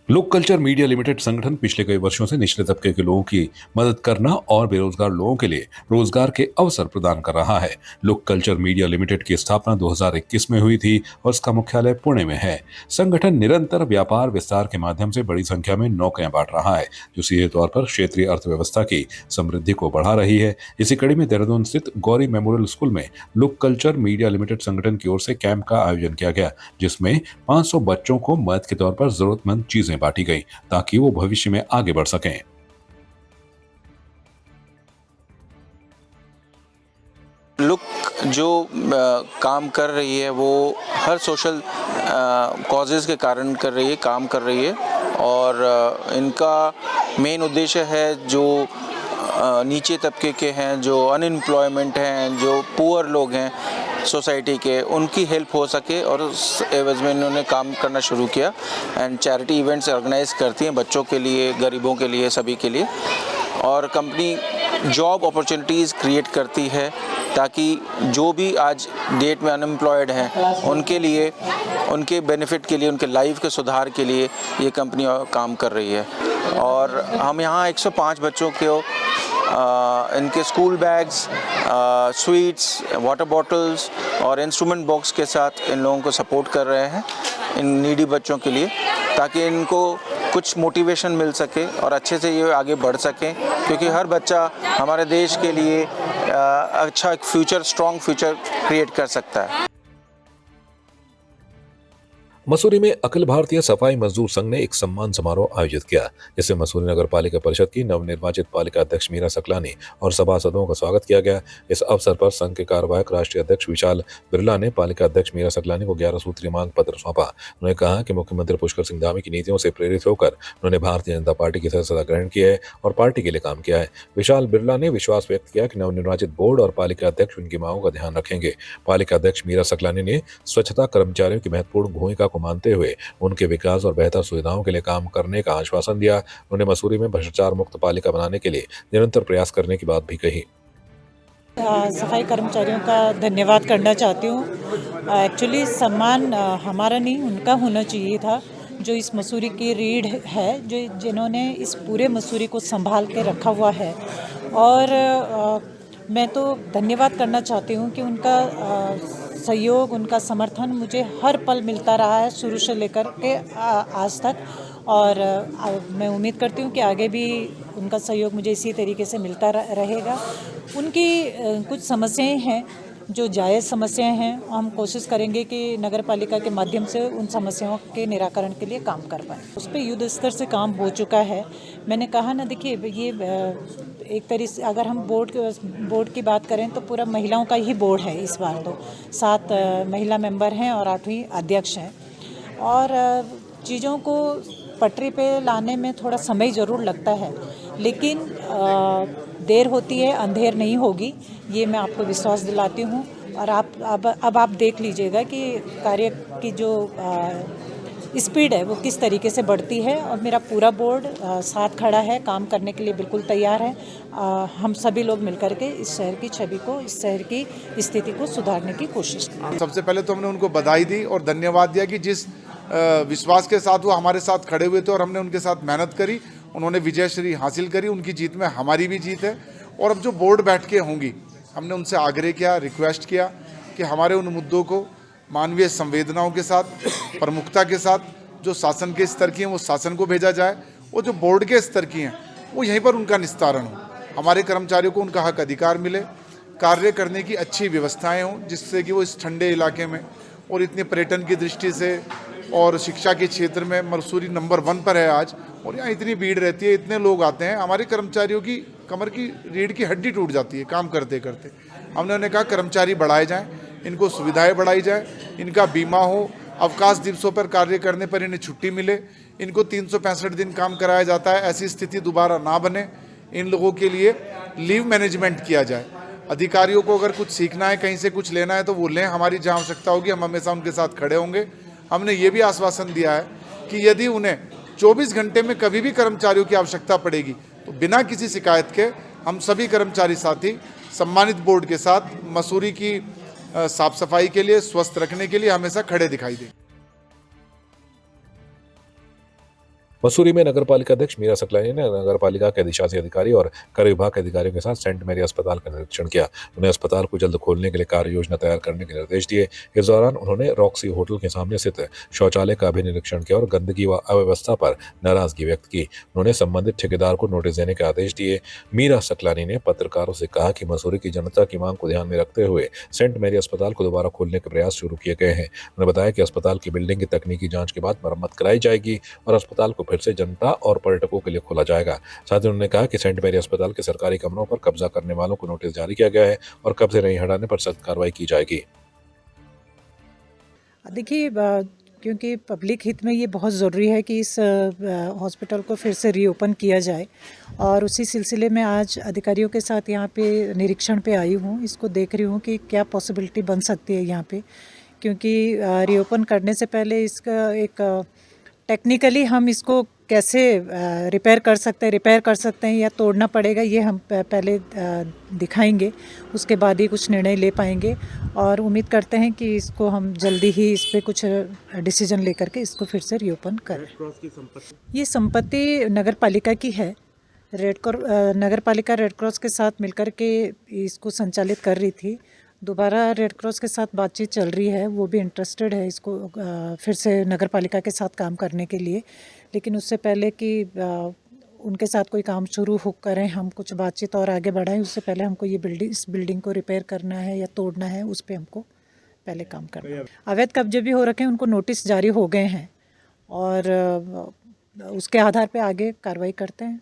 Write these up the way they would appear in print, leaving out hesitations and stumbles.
लोक culture media limited संगठन पिछले कई वर्षों से निचले तबके के लोगों की मदद करना और बेरोजगार लोगों के लिए रोजगार के अवसर प्रदान कर रहा है। लोक कल्चर मीडिया लिमिटेड की स्थापना 2021 में हुई थी और इसका मुख्यालय पुणे में है। संगठन निरंतर व्यापार विस्तार के माध्यम से बड़ी संख्या में नौकरियां बांट रहा है, जो सीधे तौर पर क्षेत्रीय अर्थव्यवस्था की समृद्धि को बढ़ा रही है। इसी कड़ी में देहरादून स्थित गौरी मेमोरियल स्कूल में लोक कल्चर मीडिया लिमिटेड संगठन की ओर से कैंप का आयोजन किया गया, जिसमें 500 बच्चों को मदद के तौर पर जरूरतमंद चीजें बांटी गई ताकि वो भविष्य में आगे बढ़ सकें। लुक जो काम कर रही है वो हर सोशल कॉजेज़ के कारण कर रही है, काम कर रही है। और इनका मेन उद्देश्य है जो नीचे तबके के हैं, जो अनएम्प्लॉयमेंट हैं, जो पुअर लोग हैं सोसाइटी के, उनकी हेल्प हो सके। और उस एवज में इन्होंने काम करना शुरू किया एंड चैरिटी इवेंट्स ऑर्गेनाइज करती हैं बच्चों के लिए, गरीबों के लिए, सभी के लिए। और कंपनी जॉब अपॉर्चुनिटीज़ क्रिएट करती है ताकि जो भी आज डेट में अनएम्प्लॉयड हैं उनके लिए, उनके बेनिफिट के लिए, उनके लाइफ के सुधार के लिए ये कंपनी काम कर रही है। और हम यहाँ 105 बच्चों को इनके school bags, sweets, water bottles और इंस्ट्रूमेंट बॉक्स के साथ इन लोगों को सपोर्ट कर रहे हैं, इन नीडी बच्चों के लिए, ताकि इनको कुछ मोटिवेशन मिल सके और अच्छे से ये आगे बढ़ सकें। क्योंकि हर बच्चा हमारे देश के लिए अच्छा एक फ्यूचर, स्ट्रॉन्ग फ्यूचर क्रिएट कर सकता है। मसूरी में अखिल भारतीय सफाई मजदूर संघ ने एक सम्मान समारोह आयोजित किया, जिसमें मसूरी नगर पालिका परिषद की नवनिर्वाचित पालिका अध्यक्ष मीरा सकलानी और सभासदों का स्वागत किया गया। इस अवसर पर संघ के कार्यवाहक राष्ट्रीय अध्यक्ष विशाल बिरला ने पालिका अध्यक्ष मीरा सकलानी को 11 सूत्रीय मांग पत्र सौंपा। उन्होंने कहा कि मुख्यमंत्री पुष्कर सिंह धामी की नीतियों से प्रेरित होकर उन्होंने भारतीय जनता पार्टी की सदस्यता ग्रहण की है और पार्टी के लिए काम किया है। विशाल बिरला ने विश्वास व्यक्त किया कि नवनिर्वाचित बोर्ड और पालिका अध्यक्ष उनकी मांगों का ध्यान रखेंगे। पालिका अध्यक्ष मीरा सकलानी ने स्वच्छता कर्मचारियों की महत्वपूर्ण भूमिका को मानते हुए उनके विकास और बेहतर सुविधाओं के लिए काम करने का आश्वासन दिया। उन्होंने मसूरी में भ्रष्टाचार मुक्त पालिका बनाने के लिए निरंतर प्रयास करने की बात भी कही। सफाई कर्मचारियों का धन्यवाद करना चाहती हूँ। एक्चुअली सम्मान हमारा नहीं, उनका होना चाहिए था, जो इस मसूरी की रीढ़ है, जो जिन्होंने इस पूरे मसूरी को संभाल के रखा हुआ है। और मैं तो धन्यवाद करना चाहती हूँ कि उनका सहयोग, उनका समर्थन मुझे हर पल मिलता रहा है, शुरू से लेकर के आज तक। और मैं उम्मीद करती हूँ कि आगे भी उनका सहयोग मुझे इसी तरीके से मिलता रहेगा। उनकी कुछ समस्याएं हैं जो जायज़ समस्याएं हैं, हम कोशिश करेंगे कि नगर पालिका के माध्यम से उन समस्याओं के निराकरण के लिए काम कर पाएँ। उस पर युद्ध स्तर से काम हो चुका है। मैंने कहा ना, देखिए ये एक तरीके से अगर हम बोर्ड की बात करें तो पूरा महिलाओं का ही बोर्ड है इस बार। तो 7 महिला मेंबर हैं और 8वीं अध्यक्ष हैं। और चीज़ों को पटरी पे लाने में थोड़ा समय ज़रूर लगता है, लेकिन देर होती है अंधेर नहीं होगी, ये मैं आपको विश्वास दिलाती हूँ। और अब आप देख लीजिएगा कि कार्य की जो स्पीड है वो किस तरीके से बढ़ती है। और मेरा पूरा बोर्ड साथ खड़ा है, काम करने के लिए बिल्कुल तैयार है। हम सभी लोग मिलकर के इस शहर की छवि को, इस शहर की स्थिति को सुधारने की कोशिश की। सबसे पहले तो हमने उनको बधाई दी और धन्यवाद दिया कि जिस विश्वास के साथ वो हमारे साथ खड़े हुए थे और हमने उनके साथ मेहनत करी, उन्होंने विजयश्री हासिल करी। उनकी जीत में हमारी भी जीत है। और अब जो बोर्ड बैठ के होंगी, हमने उनसे आग्रह किया, रिक्वेस्ट किया कि हमारे उन मुद्दों को मानवीय संवेदनाओं के साथ, प्रमुखता के साथ, जो शासन के स्तर की हैं वो शासन को भेजा जाए, और जो बोर्ड के स्तर की हैं वो यहीं पर उनका निस्तारण हो। हमारे कर्मचारियों को उनका हक अधिकार मिले, कार्य करने की अच्छी व्यवस्थाएं हों, जिससे कि वो इस ठंडे इलाके में और इतने पर्यटन की दृष्टि से और शिक्षा के क्षेत्र में मसूरी नंबर 1 पर है आज। और यहाँ इतनी भीड़ रहती है, इतने लोग आते हैं, हमारे कर्मचारियों की कमर की रीढ़ की हड्डी टूट जाती है काम करते करते। हमने उन्हें कहा कर्मचारी बढ़ाए जाएं, इनको सुविधाएं बढ़ाई जाए, इनका बीमा हो, अवकाश दिवसों पर कार्य करने पर इन्हें छुट्टी मिले, इनको 365 दिन काम कराया जाता है, ऐसी स्थिति दोबारा ना बने। इन लोगों के लिए लीव मैनेजमेंट किया जाए। अधिकारियों को अगर कुछ सीखना है, कहीं से कुछ लेना है तो वो लें, हमारी जहाँ आवश्यकता होगी हम हमेशा उनके साथ खड़े होंगे। हमने ये भी आश्वासन दिया है कि यदि उन्हें 24 घंटे में कभी भी कर्मचारियों की आवश्यकता पड़ेगी तो बिना किसी शिकायत के हम सभी कर्मचारी साथी सम्मानित बोर्ड के साथ मसूरी की साफ सफाई के लिए, स्वस्थ रखने के लिए हमेशा खड़े दिखाई दें। मसूरी में नगर पालिका अध्यक्ष मीरा सकलानी ने नगर पालिका के अधिशासी अधिकारी और कर विभाग के अधिकारियों के साथ सेंट मैरी अस्पताल का निरीक्षण किया। उन्हें अस्पताल को जल्द खोलने के लिए कार्य योजना तैयार करने के निर्देश दिए। इस दौरान उन्होंने रॉक्सी होटल के सामने स्थित शौचालय का भी निरीक्षण किया और गंदगी व अव्यवस्था पर नाराजगी व्यक्त की। उन्होंने संबंधित ठेकेदार को नोटिस देने के आदेश दिए। मीरा सकलानी ने पत्रकारों से कहा कि मसूरी की जनता की मांग को ध्यान में रखते हुए सेंट मैरी अस्पताल को दोबारा खोलने के प्रयास शुरू किए गए हैं। उन्होंने बताया कि अस्पताल की बिल्डिंग की तकनीकी जांच के बाद मरम्मत कराई जाएगी और अस्पताल को फिर से जनता और पर्यटकों के लिए खोला जाएगा। साथ ही उन्होंने कहा कि सेंट मैरी अस्पताल के सरकारी कमरों पर कब्जा करने वालों को नोटिस जारी किया गया है और कब्जे नहीं हटाने पर सख्त कार्रवाई की जाएगी। देखिए, क्योंकि पब्लिक हित में ये बहुत ज़रूरी है कि इस हॉस्पिटल को फिर से रीओपन किया जाए और उसी सिलसिले में आज अधिकारियों के साथ यहाँ पे निरीक्षण पे आई हूँ। इसको देख रही हूँ कि क्या पॉसिबिलिटी बन सकती है यहाँ पे, क्योंकि रीओपन करने से पहले इसका एक टेक्निकली हम इसको कैसे रिपेयर कर सकते हैं या तोड़ना पड़ेगा, ये हम पहले दिखाएंगे। उसके बाद ही कुछ निर्णय ले पाएंगे और उम्मीद करते हैं कि इसको हम जल्दी ही इस पे कुछ डिसीजन लेकर के इसको फिर से रीओपन करें। ये संपत्ति नगर पालिका की है। नगर पालिका रेड क्रॉस के साथ मिलकर के इसको संचालित कर रही थी। दोबारा रेड क्रॉस के साथ बातचीत चल रही है, वो भी इंटरेस्टेड है इसको फिर से नगर पालिका के साथ काम करने के लिए। लेकिन उससे पहले कि उनके साथ कोई काम शुरू हो करें, हम कुछ बातचीत और आगे बढ़ाएं, उससे पहले हमको इस बिल्डिंग को रिपेयर करना है या तोड़ना है, उस पर हमको पहले काम करना है। अवैध कब्जे भी हो रखे हैं, उनको नोटिस जारी हो गए हैं और उसके आधार पे आगे कार्रवाई करते हैं।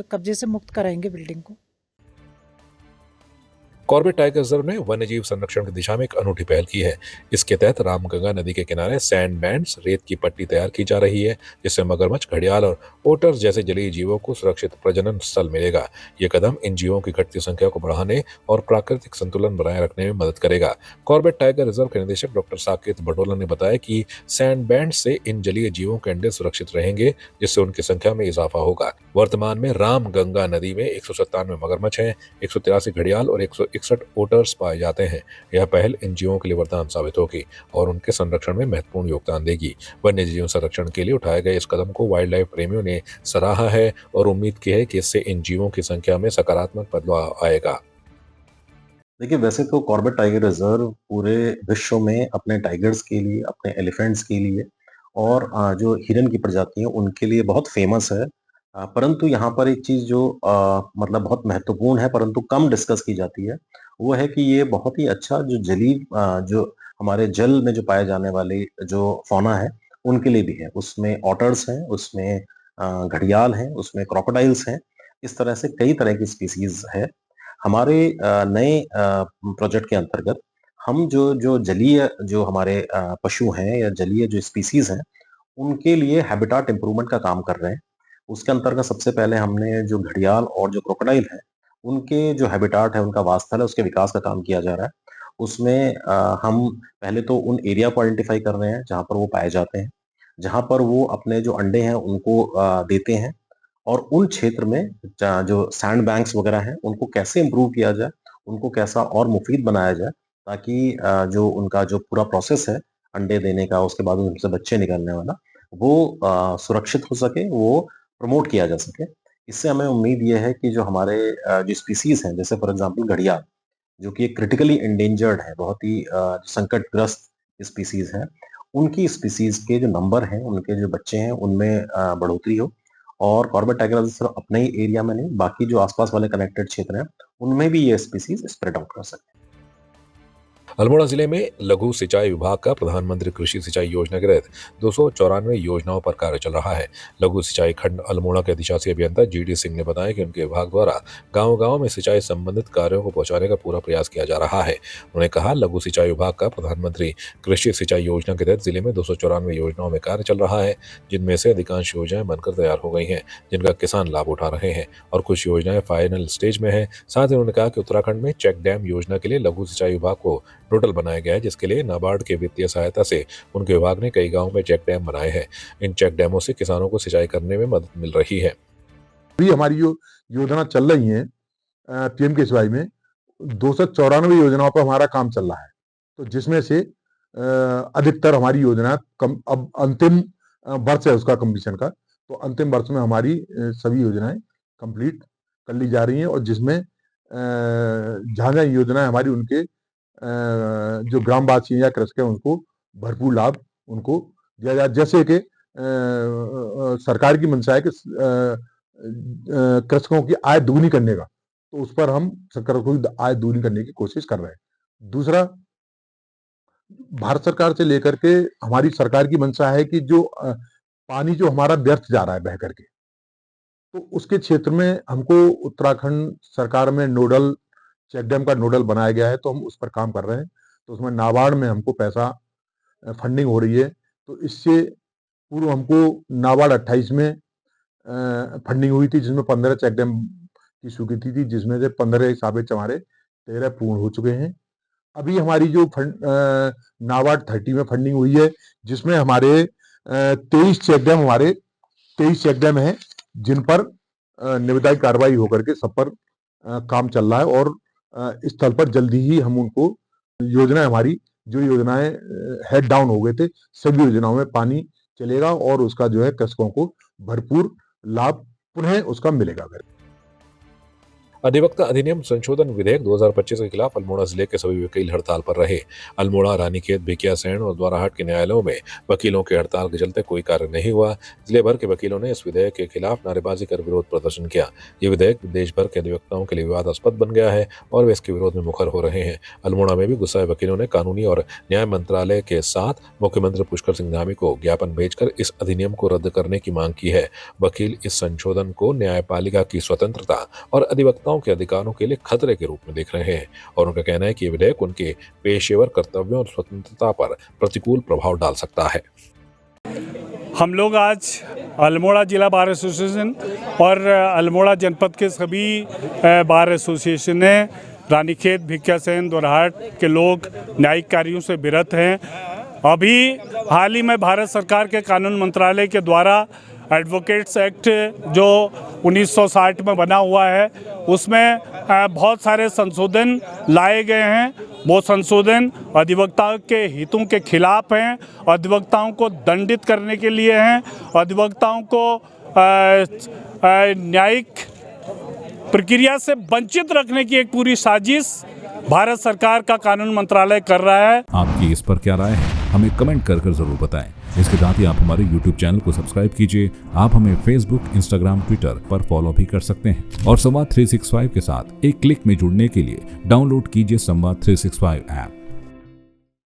कब्जे से मुक्त कराएंगे बिल्डिंग को। कॉर्बेट टाइगर रिजर्व ने वन्यजीव संरक्षण की दिशा में एक अनूठी पहल की है। इसके तहत रामगंगा नदी के किनारे सैंड बैंड्स रेत की पट्टी तैयार की जा रही है, जिससे मगरमच्छ, घड़ियाल और ओटर जैसे जलीय जीवों को सुरक्षित प्रजनन स्थल मिलेगा। ये कदम इन जीवों की घटती संख्या को बढ़ाने और प्राकृतिक संतुलन बनाए रखने में मदद करेगा। कॉर्बेट टाइगर रिजर्व के निदेशक डॉक्टर साकेत बडोला ने बताया कि सैंड बैंड से इन जलीय जीवों के अंडे सुरक्षित रहेंगे, जिससे उनकी संख्या में इजाफा होगा। वर्तमान में रामगंगा नदी में 197 मगरमच्छ हैं, 183 घड़ियाल और 161 ओटर्स पाए जाते हैं। यह पहल इन जीवों के लिए वरदान साबित होगी और उनके संरक्षण में महत्वपूर्ण योगदान देगी। वन्य जीव संरक्षण के लिए उठाए गए इस कदम को वाइल्ड लाइफ प्रेमियों ने सराहा है और उम्मीद की है कि इससे इन जीवों की संख्या में सकारात्मक बदलाव आएगा। देखिए, वैसे तो कॉर्बेट टाइगर रिजर्व पूरे विश्व में अपने टाइगर्स के लिए, अपने एलिफेंट्स के लिए और जो हिरन की प्रजाति है उनके लिए बहुत फेमस है। परंतु यहाँ पर एक चीज़ जो मतलब बहुत महत्वपूर्ण है परंतु कम डिस्कस की जाती है, वो है कि ये बहुत ही अच्छा जो जो हमारे जल में जो पाए जाने वाले जो फौना है, उनके लिए भी है। उसमें ऑटर्स हैं, उसमें घड़ियाल हैं, उसमें क्रोकोडाइल्स हैं। इस तरह से कई तरह की स्पीशीज़ है। हमारे नए प्रोजेक्ट के अंतर्गत हम जो जो जलीय जो हमारे पशु हैं या जलीय जो स्पीशीज़ हैं, उनके लिए हैबिटाट इम्प्रूवमेंट का काम कर रहे हैं। उसके अंतर्गत सबसे पहले हमने जो घड़ियाल और जो क्रोकोडाइल है, उनके जो हैबिटाट है, उनका वासस्थल है, उसके विकास का काम किया जा रहा है। उसमें हम पहले तो उन एरिया को आइडेंटिफ़ाई कर रहे हैं, जहाँ पर वो पाए जाते हैं, जहाँ पर वो अपने जो अंडे हैं, उनको देते हैं और उन क्षेत्र में जो सैंड बैंक्स वगैरह हैं, उनको कैसे इम्प्रूव किया जाए, उनको कैसा और मुफ़ीद बनाया जाए, ताकि जो उनका जो पूरा प्रोसेस है, अंडे देने का, उसके बाद उनसे बच्चे निकलने वाला, वो सुरक्षित हो सके, वो प्रमोट किया जा सके। इससे हमें उम्मीद ये है कि जो हमारे जो स्पीशीज़ हैं, जैसे फॉर एग्ज़ाम्पल घड़ियाल, जो कि एक क्रिटिकली एंडेंजर्ड है, बहुत ही संकटग्रस्त स्पीशीज़ है, उनकी स्पीशीज़ के जो नंबर हैं, उनके जो बच्चे हैं, उनमें बढ़ोतरी हो और कॉर्बेट टाइगर रिजर्व सिर्फ अपने ही एरिया में नहीं, बाकी जो आस-पास वाले कनेक्टेड क्षेत्र हैं, उनमें भी ये स्पीशीज़ स्प्रेड आउट कर सके। अल्मोड़ा जिले में लघु सिंचाई विभाग का प्रधानमंत्री कृषि सिंचाई योजना के तहत 294 योजनाओं पर कार्य चल रहा है। लघु सिंचाई खंड अल्मोड़ा के अधिशासी अभियंता जीडी सिंह ने बताया कि उनके विभाग द्वारा गांव-गांव में सिंचाई संबंधित कार्यों को पहुंचाने का पूरा प्रयास किया जा रहा है। उन्होंने कहा, लघु सिंचाई विभाग का प्रधानमंत्री कृषि सिंचाई योजना के तहत जिले में 294 योजनाओं में कार्य चल रहा है, जिनमें से अधिकांश योजनाएं बनकर तैयार हो गई हैं, जिनका किसान लाभ उठा रहे हैं और कुछ योजनाएं फाइनल स्टेज में है। साथ ही उन्होंने कहा कि उत्तराखंड में चेक डैम योजना के लिए लघु सिंचाई विभाग को नोडल बनाया गया है, जिसके लिए नाबार्ड के वित्तीय सहायता से उनके विभाग ने कई गांवों में चेक डैम बनाए हैं। इन चेक डैमों से किसानों को सिंचाई करने में मदद मिल रही है। अभी हमारी जो योजना चल रही है पीएम के सिवाई में 294 योजनाओं पर हमारा काम चल रहा है, तो जिसमें से अधिकतर हमारी योजना अब अंतिम वर्ष है उसका कंप्लीशन का, तो अंतिम वर्ष में हमारी सभी योजनाएं कंप्लीट कर ली जा रही हैं और जिसमें जहाँ योजनाएं हमारी उनके जो ग्रामवासी हैं या कृषक हैं उनको भरपूर लाभ उनको दिया जाए। जैसे कि सरकार की मंशा है कि कृषकों की आय दुगनी करने का, तो उस पर हम कृषकों की आय दुगनी करने की कोशिश कर रहे हैं। दूसरा, भारत सरकार से लेकर के हमारी सरकार की मंशा है कि जो पानी जो हमारा व्यर्थ जा रहा है बह करके, तो उसके क्षेत्र में हमको उत्तराखंड सरकार में नोडल चेक डैम का नोडल बनाया गया है, तो हम उस पर काम कर रहे हैं। तो उसमें नाबार्ड में हमको पैसा फंडिंग हो रही है। तो इससे पूर्व हमको नाबार्ड 28 में फंडिंग हुई थी, जिसमें 15 चेक डैम की स्वीकृति थी, जिसमें से 15 साबित हमारे 13 पूर्ण हो चुके हैं। अभी हमारी जो नाबार्ड 30 में फंडिंग हुई है, जिसमें हमारे 23 चेक डैम हैं, जिन पर निविदाई कार्रवाई होकर के सब पर काम चल रहा है और इस स्थल पर जल्दी ही हम उनको योजनाएं हमारी जो योजनाएं हेड डाउन हो गए थे, सभी योजनाओं में पानी चलेगा और उसका जो है कृषकों को भरपूर लाभ पुनः उसका मिलेगा। अधिवक्ता अधिनियम संशोधन विधेयक 2025 के खिलाफ अल्मोड़ा जिले के सभी वकील हड़ताल पर रहे। अल्मोड़ा, रानीखेत, भिकियासैंण और द्वाराहाट के न्यायालयों में वकीलों के हड़ताल के चलते कोई कार्य नहीं हुआ। जिले भर के वकीलों ने इस विधेयक के खिलाफ नारेबाजी कर विरोध प्रदर्शन किया। ये विधेयक देश भर के अधिवक्ताओं के लिए विवादास्पद बन गया है और वे इसके विरोध में मुखर हो रहे हैं। अल्मोड़ा में भी गुस्साए वकीलों ने कानूनी और न्याय मंत्रालय के साथ मुख्यमंत्री पुष्कर सिंह धामी को ज्ञापन भेजकर इस अधिनियम को रद्द करने की मांग की है। वकील इस संशोधन को न्यायपालिका की स्वतंत्रता और अधिवक्ताओं के अधिकारों के लिए खतरे के रूप में देख रहे हैं और उनका कहना है कि यह विधेयक उनके पेशेवर कर्तव्यों और स्वतंत्रता पर प्रतिकूल प्रभाव डाल सकता है। हम लोग आज अल्मोड़ा जिला बार एसोसिएशन और अल्मोड़ा जनपद के सभी बार एसोसिएशन ने रानीखेत, भिकियासैंण, द्वाराहाट के लोग न्यायिक कार्यों से विरत हैं। अभी हाल ही में भारत सरकार के कानून मंत्रालय के द्वारा एडवोकेट्स एक्ट जो 1960 में बना हुआ है, उसमें बहुत सारे संशोधन लाए गए हैं। वो संशोधन अधिवक्ताओं के हितों के खिलाफ हैं, अधिवक्ताओं को दंडित करने के लिए हैं, अधिवक्ताओं को न्यायिक प्रक्रिया से वंचित रखने की एक पूरी साजिश भारत सरकार का कानून मंत्रालय कर रहा है। आपकी इस पर क्या राय है, हमें कमेंट कर जरूर बताएं। इसके साथ ही आप हमारे YouTube चैनल को सब्सक्राइब कीजिए। आप हमें Facebook, Instagram, Twitter पर फॉलो भी कर सकते हैं और संवाद 365 के साथ एक क्लिक में जुड़ने के लिए डाउनलोड कीजिए संवाद 365 ऐप।